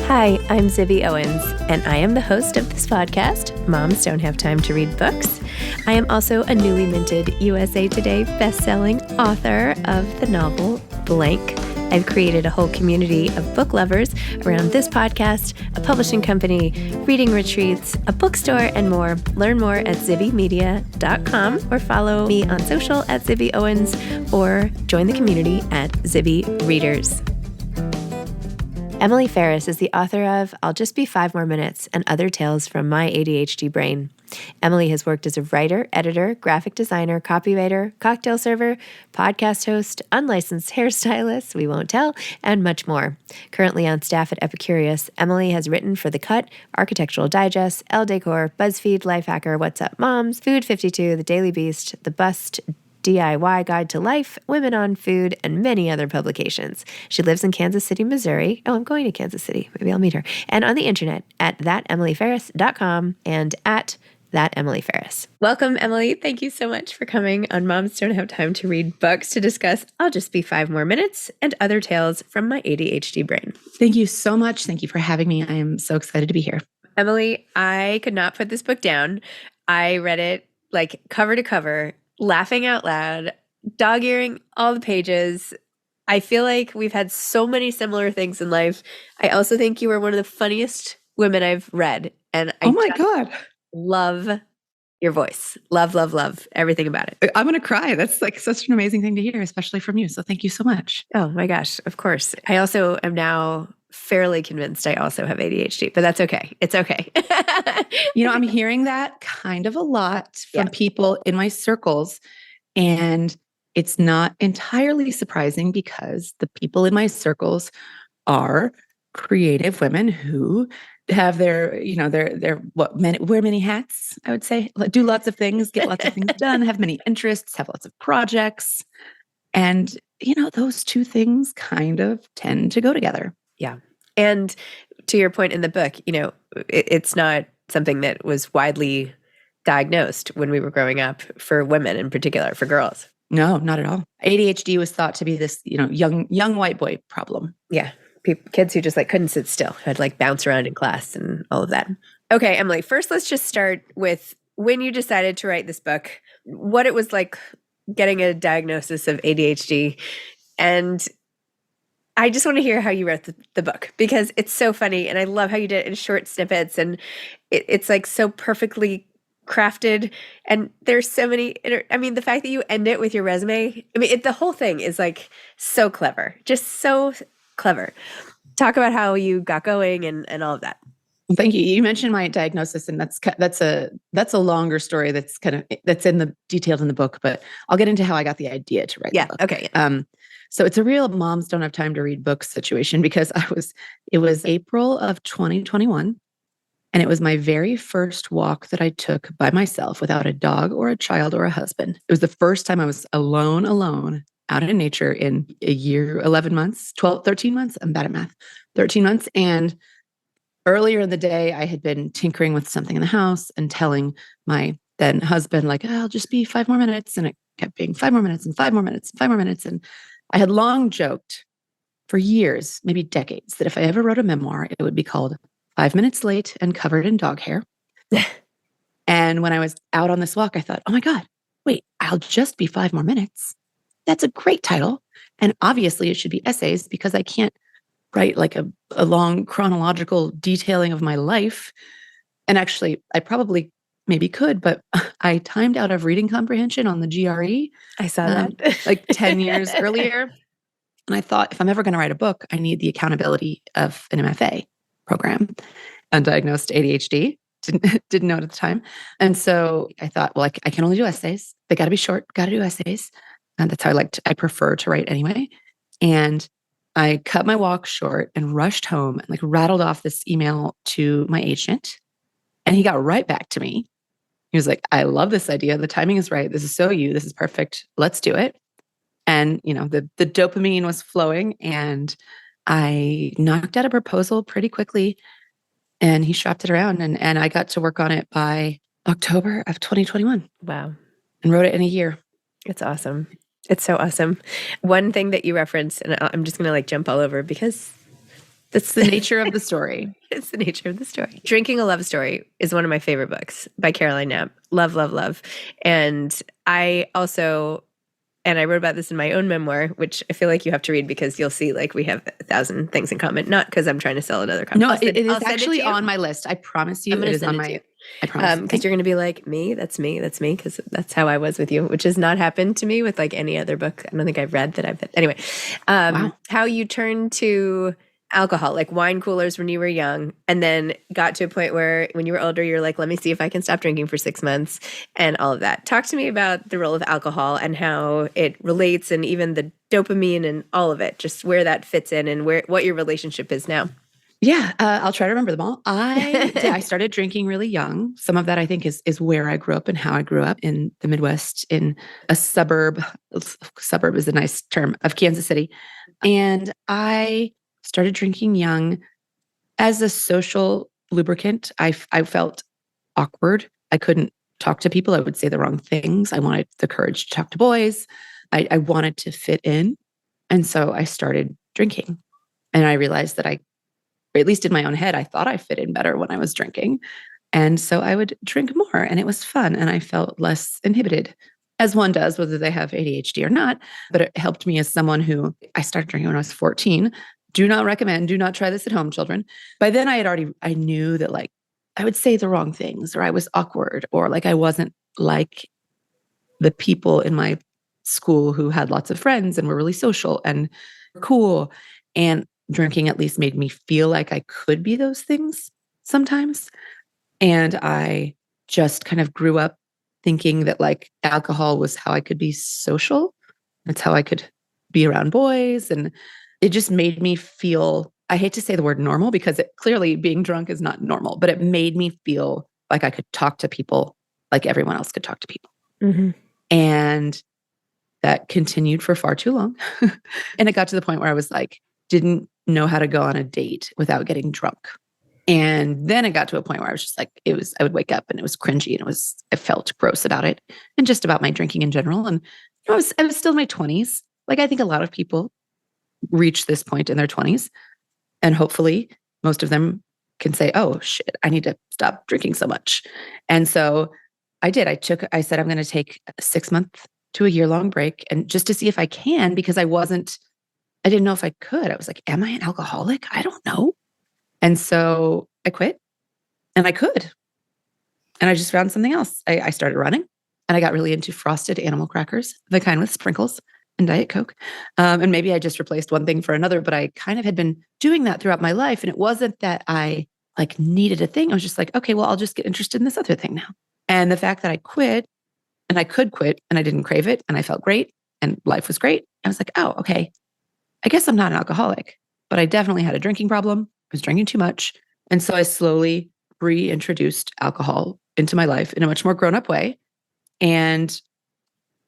Hi, I'm Zibby Owens, and I am the host of this podcast, Moms Don't Have Time to Read Books. I am also a newly minted USA Today best-selling author of the novel Blank. I've created a whole community of book lovers around this podcast, a publishing company, reading retreats, a bookstore, and more. Learn more at zibbymedia.com or follow me on social at Zibby Owens or join the community at Zibby Readers. Emily Farris is the author of I'll Just Be 5 More Minutes and Other Tales from My ADHD Brain. Emily has worked as a writer, editor, graphic designer, copywriter, cocktail server, podcast host, unlicensed hairstylist, we won't tell, and much more. Currently on staff at Epicurious, Emily has written for The Cut, Architectural Digest, Elle Decor, BuzzFeed, Lifehacker, What's Up Moms, Food 52, The Daily Beast, The Bust, DIY Guide to Life, Women on Food, and many other publications. She lives in Kansas City, Missouri. Oh, I'm going to Kansas City. Maybe I'll meet her. And on the internet at thatemilyfarris.com and at thatemilyfarris. Welcome, Emily. Thank you so much for coming on Moms Don't Have Time to Read Books to discuss I'll Just Be 5 More Minutes and Other Tales from My ADHD Brain. Thank you so much. Thank you for having me. I am so excited to be here. Emily, I could not put this book down. I read it like cover to cover, laughing out loud, dog-earing all the pages. I feel like we've had so many similar things in life. I also think you are one of the funniest women I've read. And I God. Love your voice. Love, love, love everything about it. I'm going to cry. That's like such an amazing thing to hear, especially from you. So thank you so much. Oh my gosh, of course. I also am now fairly convinced I also have ADHD, but that's okay. It's okay. I'm hearing that kind of a lot from people in my circles, and it's not entirely surprising because the people in my circles are creative women who have their wear many hats, I would say, do lots of things, get lots of things done, have many interests, have lots of projects. And, those two things kind of tend to go together. Yeah. And to your point in the book, it's not something that was widely diagnosed when we were growing up for women in particular, for girls. No, not at all. ADHD was thought to be this, young white boy problem. Yeah. Kids who just couldn't sit still, who had bounce around in class and all of that. Okay, Emily, first let's just start with when you decided to write this book, what it was like getting a diagnosis of ADHD. And I just want to hear how you wrote the book because it's so funny. And I love how you did it in short snippets. And it's so perfectly crafted. And there's so many, the fact that you end it with your resume, the whole thing is so clever, just so clever. Talk about how you got going and all of that. Well, thank you. You mentioned my diagnosis, and that's a longer story that's detailed in the book. But I'll get into how I got the idea to write. Yeah. The book. Okay. So it's a real moms don't have time to read books situation because it was April of 2021, and it was my very first walk that I took by myself without a dog or a child or a husband. It was the first time I was alone out in nature in a year, 11 months, 13 months. I'm bad at math. 13 months. And earlier in the day, I had been tinkering with something in the house and telling my then husband, I'll just be 5 more minutes. And it kept being 5 more minutes and 5 more minutes and 5 more minutes. And I had long joked for years, maybe decades, that if I ever wrote a memoir, it would be called 5 Minutes Late and Covered in Dog Hair. And when I was out on this walk, I thought, oh my God, wait, I'll just be 5 more minutes. That's a great title. And obviously it should be essays because I can't write a long chronological detailing of my life. And actually, I probably maybe could, but I timed out of reading comprehension on the GRE. I saw that 10 years earlier. And I thought, if I'm ever going to write a book, I need the accountability of an MFA program. Undiagnosed ADHD. Didn't know it at the time. And so I thought, well, I can only do essays. They got to be short, got to do essays. And that's how I prefer to write anyway. And I cut my walk short and rushed home and rattled off this email to my agent. And he got right back to me. He was like, I love this idea. The timing is right. This is so you. This is perfect. Let's do it. And, the dopamine was flowing and I knocked out a proposal pretty quickly and he shopped it around and I got to work on it by October of 2021. Wow. And wrote it in a year. It's awesome. It's so awesome. One thing that you referenced, and I'm just going to jump all over because That's the nature of the story. It's the nature of the story. Drinking a Love Story is one of my favorite books by Caroline Knapp. Love, love, love. And I wrote about this in my own memoir, which I feel like you have to read because you'll see like we have 1,000 things in common. Not because I'm trying to sell another copy. No, it is actually on my list. I promise you, it is on my. I promise. Because you're going to be like, me, that's me, because that's how I was with you, which has not happened to me with like any other book. I don't think I've read that anyway. Wow. How you turned to alcohol, like wine coolers when you were young, and then got to a point where when you were older, you're like, let me see if I can stop drinking for 6 months and all of that. Talk to me about the role of alcohol and how it relates and even the dopamine and all of it, just where that fits in and what your relationship is now. Yeah, I'll try to remember them all. I started drinking really young. Some of that I think is where I grew up and how I grew up in the Midwest, in a suburb. Suburb is a nice term, of Kansas City. And I started drinking young as a social lubricant. I felt awkward. I couldn't talk to people. I would say the wrong things. I wanted the courage to talk to boys. I wanted to fit in. And so I started drinking. And I realized that or at least in my own head, I thought I fit in better when I was drinking. And so I would drink more and it was fun and I felt less inhibited, as one does, whether they have ADHD or not. But it helped me as someone who I started drinking when I was 14. Do not recommend, do not try this at home, children. By then I knew that like I would say the wrong things or I was awkward or like I wasn't like the people in my school who had lots of friends and were really social and cool. And drinking at least made me feel like I could be those things sometimes. And I just kind of grew up thinking that like alcohol was how I could be social. That's how I could be around boys. And it just made me feel, I hate to say the word normal because clearly being drunk is not normal, but it made me feel like I could talk to people like everyone else could talk to people. Mm-hmm. And that continued for far too long. And it got to the point where I was like, didn't know how to go on a date without getting drunk. And then it got to a point where I was just like, I would wake up and it was cringy and I felt gross about it and just about my drinking in general. And I was still in my 20s. Like I think a lot of people reach this point in their 20s and hopefully most of them can say, oh shit, I need to stop drinking so much. And so I did. I said, I'm going to take a 6 month to a year long break and just to see if I can, because I didn't know if I could. I was like, am I an alcoholic? I don't know. And so I quit and I could. And I just found something else. I started running and I got really into frosted animal crackers, the kind with sprinkles and Diet Coke. And maybe I just replaced one thing for another, but I kind of had been doing that throughout my life. And it wasn't that I like needed a thing. I was just like, okay, well, I'll just get interested in this other thing now. And the fact that I quit and I could quit and I didn't crave it and I felt great and life was great. I was like, oh, okay. I guess I'm not an alcoholic, but I definitely had a drinking problem. I was drinking too much. And so I slowly reintroduced alcohol into my life in a much more grown-up way. And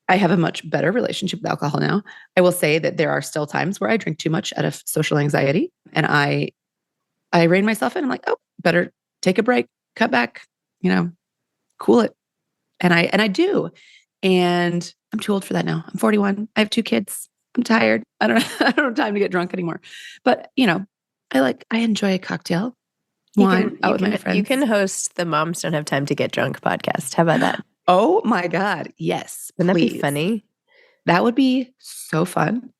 I have a much better relationship with alcohol now. I will say that there are still times where I drink too much out of social anxiety. And I rein myself in. I'm like, oh, better take a break, cut back, cool it. And I do. And I'm too old for that now. I'm 41. I have 2 kids. I'm tired. I don't have time to get drunk anymore. But, I enjoy a cocktail, wine out with my friends. You can host the Moms Don't Have Time to Get Drunk podcast. How about that? Oh my God. Yes. Wouldn't please. that be funny? That would be so fun.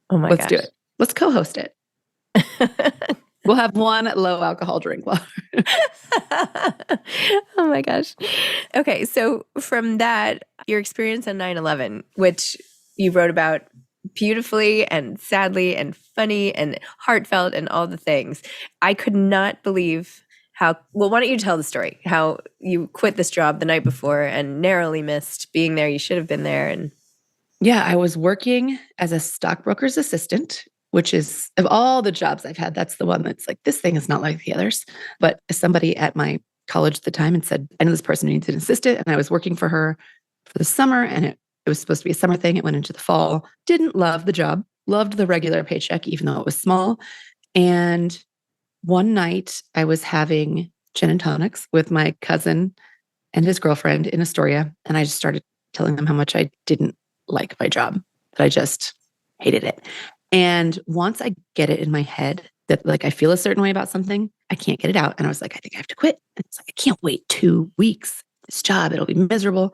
Oh my gosh. Let's do it. Let's co-host it. We'll have one low alcohol drink. Oh my gosh. Okay. So from that, your experience on 9/11, which you wrote about beautifully and sadly and funny and heartfelt and all the things, I could not believe well, why don't you tell the story? How you quit this job the night before and narrowly missed being there. You should have been there. And yeah, I was working as a stockbroker's assistant, which is, of all the jobs I've had, that's the one that's like, this thing is not like the others. But somebody at my college at the time had said, I know this person who needs an assistant. And I was working for her for the summer and it was supposed to be a summer thing. It went into the fall. Didn't love the job, loved the regular paycheck, even though it was small. And one night I was having gin and tonics with my cousin and his girlfriend in Astoria. And I just started telling them how much I didn't like my job, that I just hated it. And once I get it in my head that like I feel a certain way about something. I can't get it out. And I was like, I think I have to quit. And it's like, I can't wait 2 weeks. This job, it'll be miserable.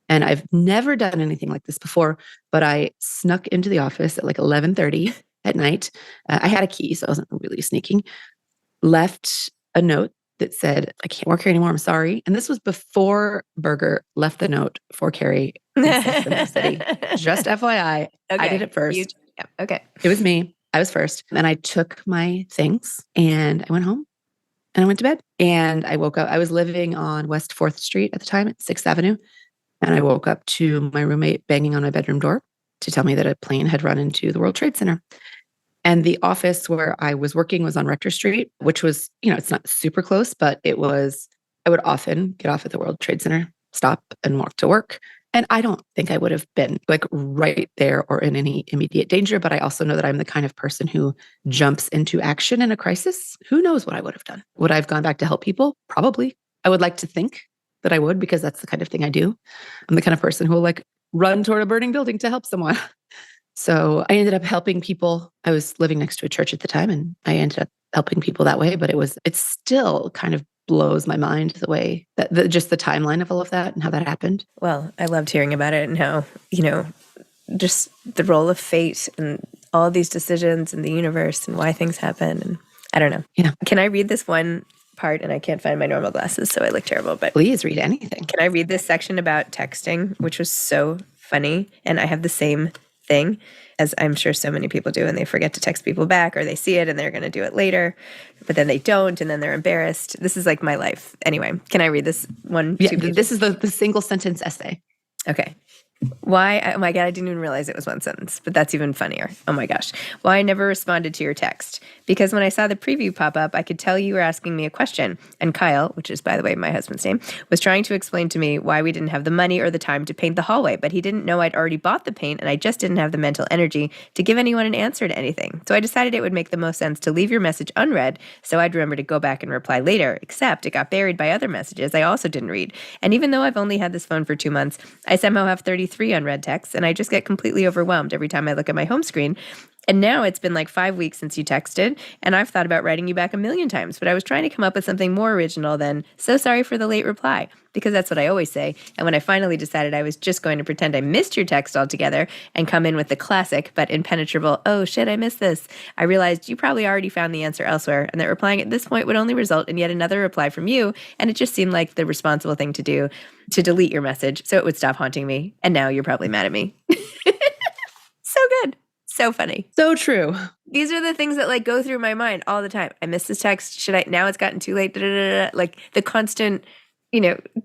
And I've never done anything like this before, but I snuck into the office at like 11:30 at night. I had a key, so I wasn't really sneaking. Left a note that said, I can't work here anymore. I'm sorry. And this was before Berger left the note for Carrie in the city. Just FYI, Okay. I did it first. Okay. It was me. I was first. And I took my things and I went home and I went to bed. And I woke up. I was living on West 4th Street at the time at 6th Avenue. And I woke up to my roommate banging on my bedroom door to tell me that a plane had run into the World Trade Center. And the office where I was working was on Rector Street, which was, it's not super close, but I would often get off at the World Trade Center, stop and walk to work. And I don't think I would have been like right there or in any immediate danger. But I also know that I'm the kind of person who jumps into action in a crisis. Who knows what I would have done? Would I have gone back to help people? Probably. I would like to think that I would, because that's the kind of thing I do. I'm the kind of person who will like run toward a burning building to help someone. So I ended up helping people. I was living next to a church at the time, and I ended up helping people that way. But it still kind of blows my mind the way that just the timeline of all of that and how that happened. Well, I loved hearing about it and how, just the role of fate and all these decisions in the universe and why things happen. And I don't know. Yeah. Can I read this one part? And I can't find my normal glasses, so I look terrible. But please read anything. Can I read this section about texting, which was so funny? And I have the same thing, as I'm sure so many people do, and they forget to text people back, or they see it and they're going to do it later, but then they don't, and then they're embarrassed. This is like my life. Anyway, can I read this one? Yeah, this is the single sentence essay. Okay. Why? Oh my God, I didn't even realize it was one sentence, but that's even funnier. Oh my gosh. Why I never responded to your text. Because when I saw the preview pop up, I could tell you were asking me a question. And Kyle, which is, by the way, my husband's name, was trying to explain to me why we didn't have the money or the time to paint the hallway. But he didn't know I'd already bought the paint, and I just didn't have the mental energy to give anyone an answer to anything. So I decided it would make the most sense to leave your message unread, so I'd remember to go back and reply later, except it got buried by other messages I also didn't read. And even though I've only had this phone for 2 months, I somehow have 33 unread texts, and I just get completely overwhelmed every time I look at my home screen. And now it's been like 5 weeks since you texted, and I've thought about writing you back a million times, but I was trying to come up with something more original than, "So sorry for the late reply," because that's what I always say. And when I finally decided I was just going to pretend I missed your text altogether and come in with the classic but impenetrable, "Oh shit, I missed this," I realized you probably already found the answer elsewhere, and that replying at this point would only result in yet another reply from you, and it just seemed like the responsible thing to do to delete your message so it would stop haunting me. And now you're probably mad at me. So good. So funny. So true. These are the things that like go through my mind all the time. I missed this text. Should I? Now it's gotten too late. Like the constant,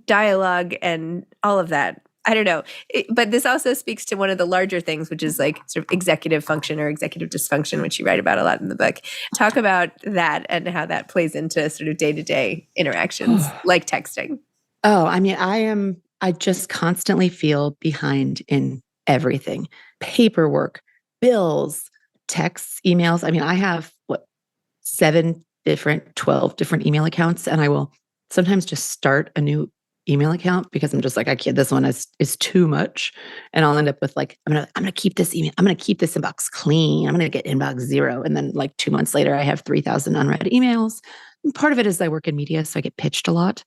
dialogue and all of that. I don't know. But this also speaks to one of the larger things, which is like sort of executive function or executive dysfunction, which you write about a lot in the book. Talk about that and how that plays into sort of day-to-day interactions like texting. Oh, I mean, I just constantly feel behind in everything. Paperwork, bills, texts, emails. I mean, I have 12 different email accounts, and I will sometimes just start a new email account because I'm just like, I can't, this one is too much. And I'll end up with like, I'm gonna keep this email, I'm gonna keep this inbox clean. I'm gonna get inbox 0. And then like 2 months later, I have 3,000 unread emails. And part of it is I work in media, so I get pitched a lot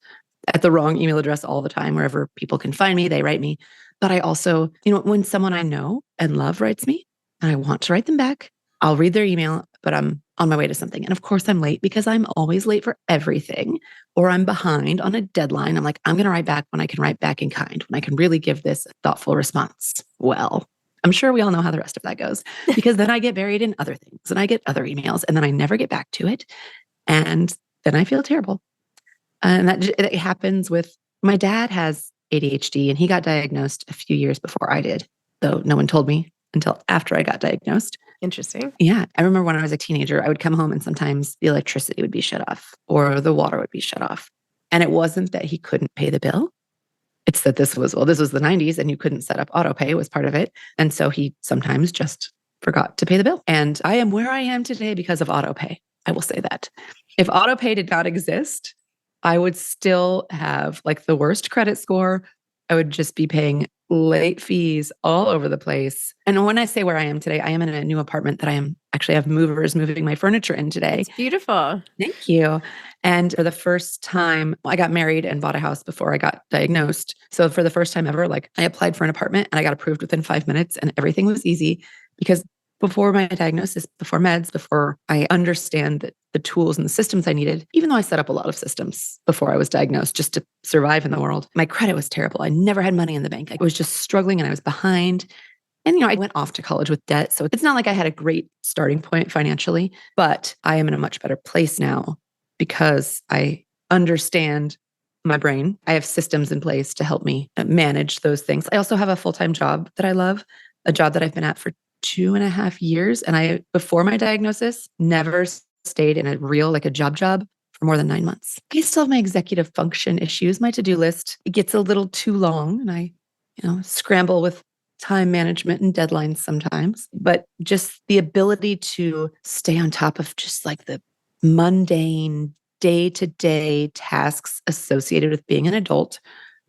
at the wrong email address all the time. Wherever people can find me, they write me. But I also, when someone I know and love writes me and I want to write them back, I'll read their email, but I'm on my way to something. And of course I'm late because I'm always late for everything, or I'm behind on a deadline. I'm like, I'm going to write back when I can write back in kind, when I can really give this a thoughtful response. Well, I'm sure we all know how the rest of that goes, because then I get buried in other things and I get other emails and then I never get back to it. And then I feel terrible. And that happens with, my dad has ADHD, and he got diagnosed a few years before I did, though no one told me until after I got diagnosed. Interesting. Yeah. I remember when I was a teenager, I would come home and sometimes the electricity would be shut off or the water would be shut off. And it wasn't that he couldn't pay the bill. It's that this was the 90s and you couldn't set up auto pay was part of it. And so he sometimes just forgot to pay the bill. And I am where I am today because of auto pay. I will say that. If auto pay did not exist, I would still have like the worst credit score, I would just be paying late fees all over the place. And when I say where I am today, I am in a new apartment that I have movers moving my furniture in today. It's beautiful. Thank you. And for the first time, I got married and bought a house before I got diagnosed. So for the first time ever, like I applied for an apartment and I got approved within 5 minutes and everything was easy because before my diagnosis, before meds, before I understand the tools and the systems I needed, even though I set up a lot of systems before I was diagnosed just to survive in the world, my credit was terrible. I never had money in the bank. I was just struggling and I was behind. And, I went off to college with debt. So it's not like I had a great starting point financially, but I am in a much better place now because I understand my brain. I have systems in place to help me manage those things. I also have a full-time job that I love, a job that I've been at for 2.5 years. And I, before my diagnosis, never stayed in a real, like a job for more than 9 months. I still have my executive function issues. My to-do list, it gets a little too long and I, scramble with time management and deadlines sometimes, but just the ability to stay on top of just like the mundane day-to-day tasks associated with being an adult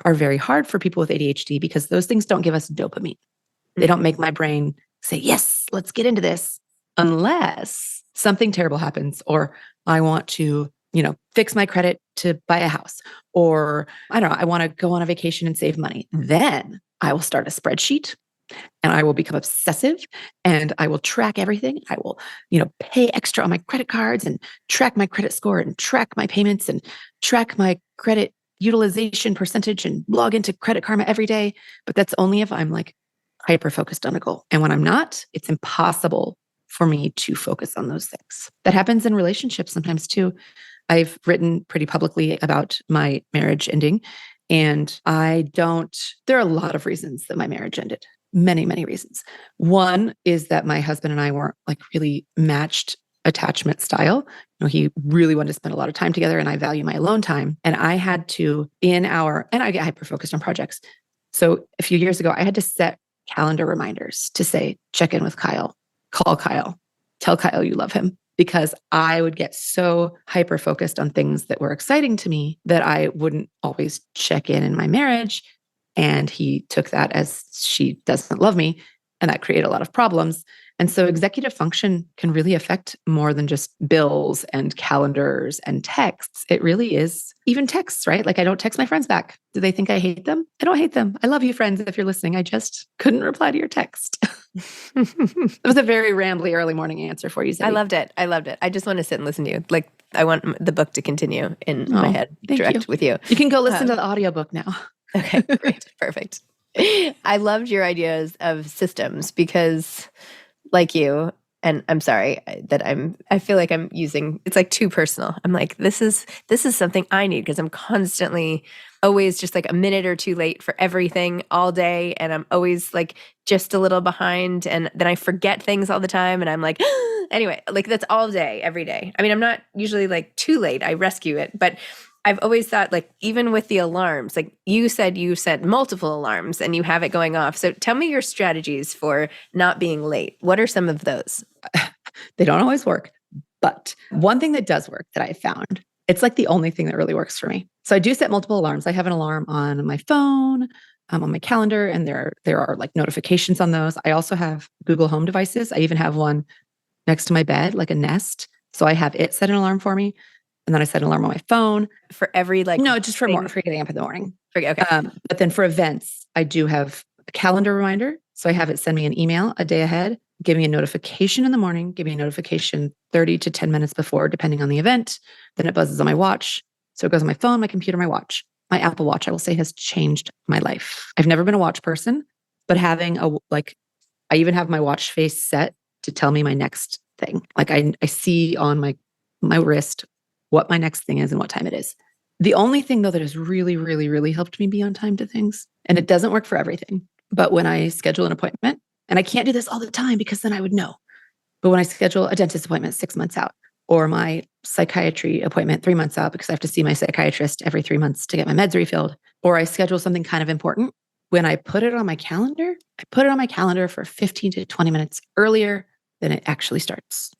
are very hard for people with ADHD because those things don't give us dopamine. They don't make my brain say, yes, let's get into this, unless something terrible happens or I want to, fix my credit to buy a house, or I don't know, I want to go on a vacation and save money. Then I will start a spreadsheet and I will become obsessive and I will track everything. I will, pay extra on my credit cards and track my credit score and track my payments and track my credit utilization percentage and log into Credit Karma every day. But that's only if I'm like hyper focused on a goal. And when I'm not, it's impossible for me to focus on those things. That happens in relationships sometimes too. I've written pretty publicly about my marriage ending, and there are a lot of reasons that my marriage ended. Many, many reasons. One is that my husband and I weren't like really matched attachment style. He really wanted to spend a lot of time together and I value my alone time. And I had to, and I get hyper focused on projects. So a few years ago, I had to set calendar reminders to say, check in with Kyle, call Kyle, tell Kyle you love him. Because I would get so hyper focused on things that were exciting to me that I wouldn't always check in my marriage. And he took that as she doesn't love me. And that created a lot of problems. And so executive function can really affect more than just bills and calendars and texts. It really is even texts, right? Like I don't text my friends back. Do they think I hate them? I don't hate them. I love you, friends. If you're listening, I just couldn't reply to your text. It was a very rambly early morning answer for you, Zibby. I loved it. I just want to sit and listen to you. Like I want the book to continue in my head direct with you. You can go listen to the audiobook now. Okay, great. Perfect. I loved your ideas of systems because like you, and I'm sorry that I feel like I'm using, it's like too personal. I'm like, this is something I need because I'm constantly always just like a minute or two late for everything all day. And I'm always like just a little behind. And then I forget things all the time. And I'm like, anyway, like that's all day, every day. I mean, I'm not usually like too late. I rescue it. But I've always thought like, even with the alarms, like you said, you set multiple alarms and you have it going off. So tell me your strategies for not being late. What are some of those? They don't always work. But one thing that does work that I found, it's like the only thing that really works for me. So I do set multiple alarms. I have an alarm on my phone, on my calendar, and there are like notifications on those. I also have Google Home devices. I even have one next to my bed, like a Nest. So I have it set an alarm for me. And then I set an alarm on my phone. For every like... No, just for getting up in the morning. Okay. But then for events, I do have a calendar reminder. So I have it send me an email a day ahead, give me a notification in the morning, give me a notification 30 to 10 minutes before, depending on the event. Then it buzzes on my watch. So it goes on my phone, my computer, my watch. My Apple Watch, I will say, has changed my life. I've never been a watch person, but having I even have my watch face set to tell me my next thing. Like I see on my wrist what my next thing is and what time it is. The only thing though that has really, really, really helped me be on time to things, and it doesn't work for everything, but when I schedule an appointment, and I can't do this all the time because then I would know, but when I schedule a dentist appointment 6 months out, or my psychiatry appointment 3 months out because I have to see my psychiatrist every 3 months to get my meds refilled, or I schedule something kind of important, when I put it on my calendar, I put it on my calendar for 15 to 20 minutes earlier than it actually starts.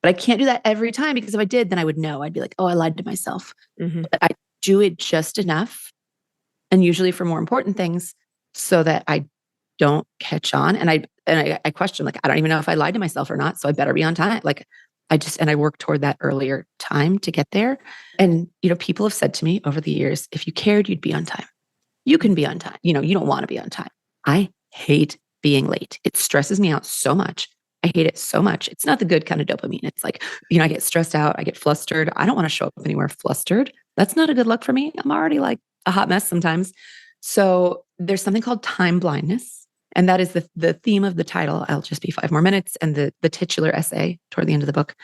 But I can't do that every time because if I did, then I would know. I'd be like, oh, I lied to myself. Mm-hmm. But I do it just enough and usually for more important things, so that I don't catch on. And I question, like, I don't even know if I lied to myself or not. So I better be on time. Like I work toward that earlier time to get there. And, people have said to me over the years, if you cared, you'd be on time. You can be on time. You don't want to be on time. I hate being late. It stresses me out so much. I hate it so much. It's not the good kind of dopamine. It's like, I get stressed out. I get flustered. I don't want to show up anywhere flustered. That's not a good look for me. I'm already like a hot mess sometimes. So there's something called time blindness. And that is the theme of the title. I'll just be 5 more minutes. And the titular essay toward the end of the book.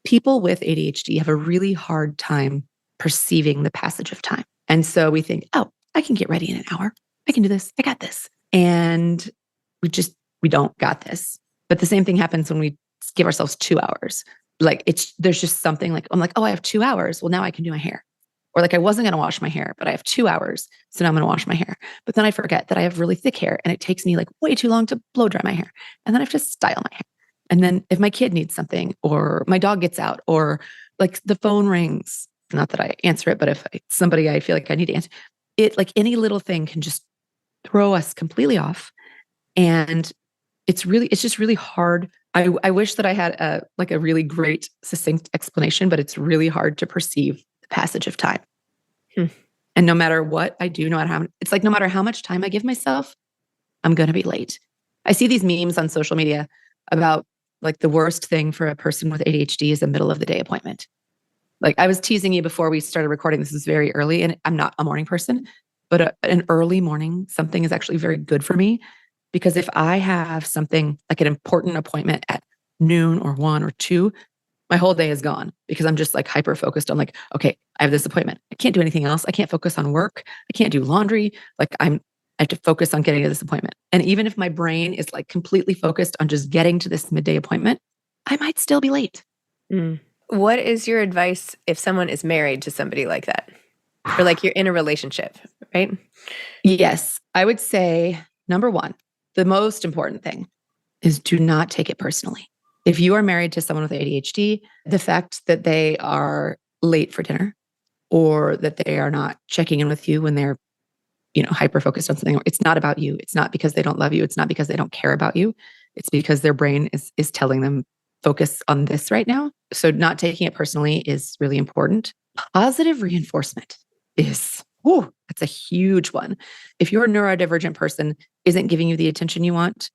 People with ADHD have a really hard time perceiving the passage of time. And so we think, oh, I can get ready in an hour. I can do this. I got this. And we don't got this. But the same thing happens when we give ourselves 2 hours. Like there's just something like, I'm like, oh, I have 2 hours. Well, now I can do my hair. Or like I wasn't going to wash my hair, but I have 2 hours. So now I'm going to wash my hair. But then I forget that I have really thick hair and it takes me like way too long to blow dry my hair. And then I have to style my hair. And then if my kid needs something or my dog gets out or like the phone rings, not that I answer it, but if somebody I feel like I need to answer it, like any little thing can just throw us completely off. And it's just really hard. I wish that I had a really great, succinct explanation, but it's really hard to perceive the passage of time. And no matter what I do, it's like no matter how much time I give myself, I'm going to be late. I see these memes on social media about like the worst thing for a person with ADHD is a middle of the day appointment. Like I was teasing you before we started recording, this is very early and I'm not a morning person, but an early morning, something is actually very good for me. Because if I have something like an important appointment at noon or 1 or 2, my whole day is gone because I'm just like hyper focused on like, okay, I have this appointment. I can't do anything else. I can't focus on work. I can't do laundry. Like I have to focus on getting to this appointment. And even if my brain is like completely focused on just getting to this midday appointment, I might still be late. What is your advice if someone is married to somebody like that? Or like you're in a relationship, right? Yes. I would say, number 1, the most important thing is do not take it personally. If you are married to someone with ADHD, the fact that they are late for dinner or that they are not checking in with you when they're, hyper focused on something, it's not about you. It's not because they don't love you. It's not because they don't care about you. It's because their brain is telling them focus on this right now. So not taking it personally is really important. Positive reinforcement is, that's a huge one. If your neurodivergent person isn't giving you the attention you want,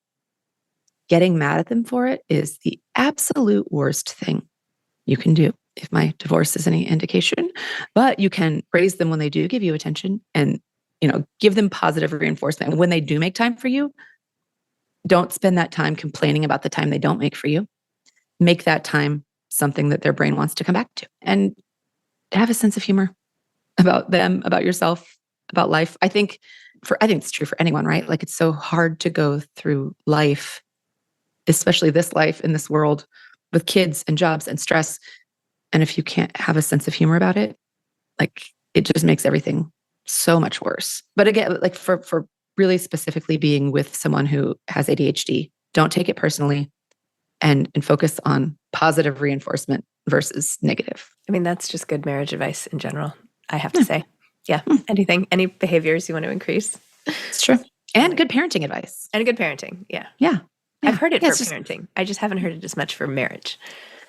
getting mad at them for it is the absolute worst thing you can do. If my divorce is any indication, but you can praise them when they do give you attention and, give them positive reinforcement. When they do make time for you, don't spend that time complaining about the time they don't make for you. Make that time something that their brain wants to come back to and have a sense of humor about them, about yourself, about life. I think it's true for anyone, right? Like it's so hard to go through life, especially this life in this world with kids and jobs and stress. And if you can't have a sense of humor about it, like it just makes everything so much worse. But again, like for really specifically being with someone who has ADHD, don't take it personally and focus on positive reinforcement versus negative. I mean, that's just good marriage advice in general, I have to say. Yeah. Any behaviors you want to increase? It's true. And good parenting advice. And good parenting. Yeah. Yeah. I've heard it for parenting. I just haven't heard it as much for marriage.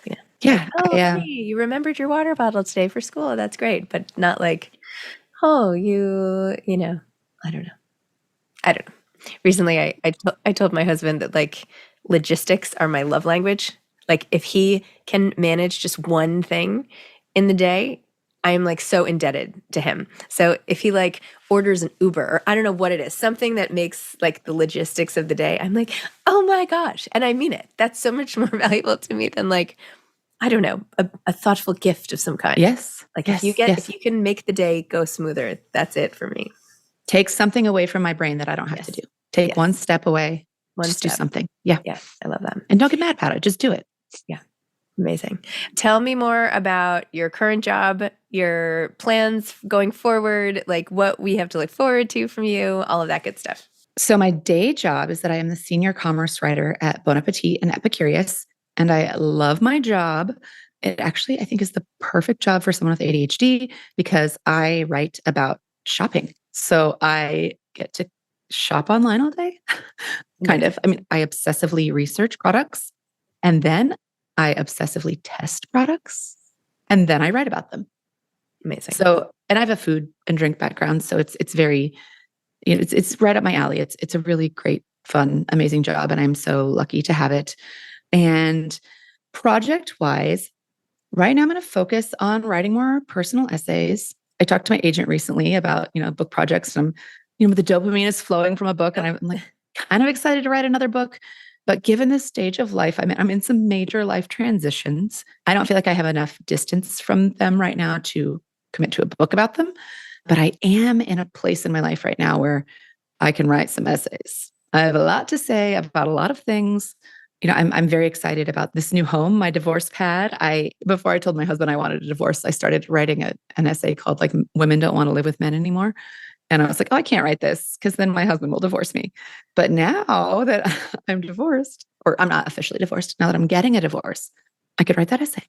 Yeah. Yeah. Hey, you remembered your water bottle today for school. That's great. But not like, oh, I don't know. Recently, I told my husband that like logistics are my love language. Like if he can manage just one thing in the day, I am like so indebted to him. So if he like orders an Uber or I don't know what it is, something that makes like the logistics of the day, I'm like, oh my gosh. And I mean it. That's so much more valuable to me than like, I don't know, a thoughtful gift of some kind. Yes. Like if you can make the day go smoother, that's it for me. Take something away from my brain that I don't have to do. Take one step away. Do something. Yeah. Yeah. I love that. And don't get mad about it. Just do it. Yeah. Amazing. Tell me more about your current job, your plans going forward, like what we have to look forward to from you, all of that good stuff. So my day job is that I am the senior commerce writer at Bon Appetit and Epicurious. And I love my job. It actually, I think, is the perfect job for someone with ADHD because I write about shopping. So I get to shop online all day, kind of. I mean, I obsessively research products and then I obsessively test products and then I write about them. Amazing. So, and I have a food and drink background, so it's very, it's right up my alley. It's a really great, fun, amazing job, and I'm so lucky to have it. And project wise, right now I'm going to focus on writing more personal essays. I talked to my agent recently about, book projects. And the dopamine is flowing from a book and I'm like kind of excited to write another book. But given this stage of life, I'm in some major life transitions. I don't feel like I have enough distance from them right now to commit to a book about them. But I am in a place in my life right now where I can write some essays. I have a lot to say about a lot of things. I'm very excited about this new home, my divorce pad. Before I told my husband I wanted a divorce, I started writing an essay called like Women Don't Want to Live with Men Anymore. And I was like, oh, I can't write this because then my husband will divorce me. But now that I'm divorced, or I'm not officially divorced, now that I'm getting a divorce, I could write that essay.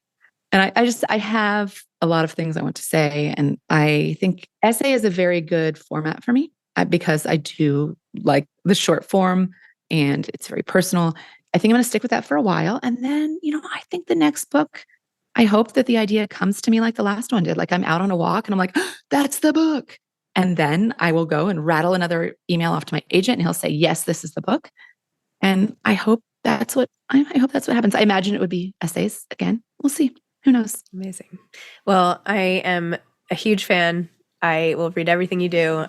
And I have a lot of things I want to say. And I think essay is a very good format for me because I do like the short form and it's very personal. I think I'm going to stick with that for a while. And then, I think the next book, I hope that the idea comes to me like the last one did. Like I'm out on a walk and I'm like, oh, that's the book. And then I will go and rattle another email off to my agent and he'll say, yes, this is the book. And I hope that's what happens. I imagine it would be essays again. We'll see. Who knows? Amazing. Well, I am a huge fan. I will read everything you do.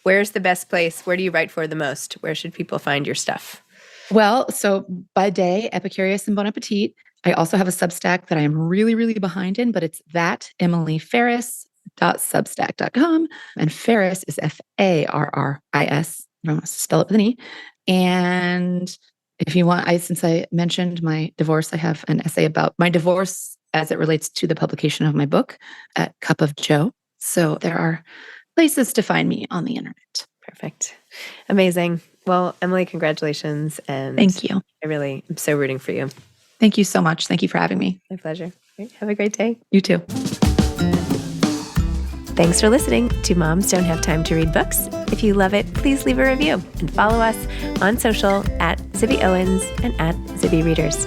Where's the best place? Where do you write for the most? Where should people find your stuff? Well, so by day, Epicurious and Bon Appetit. I also have a Substack that I am really, really behind in, but it's that emilyfarris.substack.com. And Farris is Farris. I don't want to spell it with an E. And if you want, since I mentioned my divorce, I have an essay about my divorce as it relates to the publication of my book at Cup of Joe. So there are places to find me on the internet. Perfect. Amazing. Well, Emily, congratulations. And thank you. I really am so rooting for you. Thank you so much. Thank you for having me. My pleasure. Have a great day. You too. Thanks for listening to Moms Don't Have Time to Read Books. If you love it, please leave a review and follow us on social at Zibby Owens and at Zibby Readers.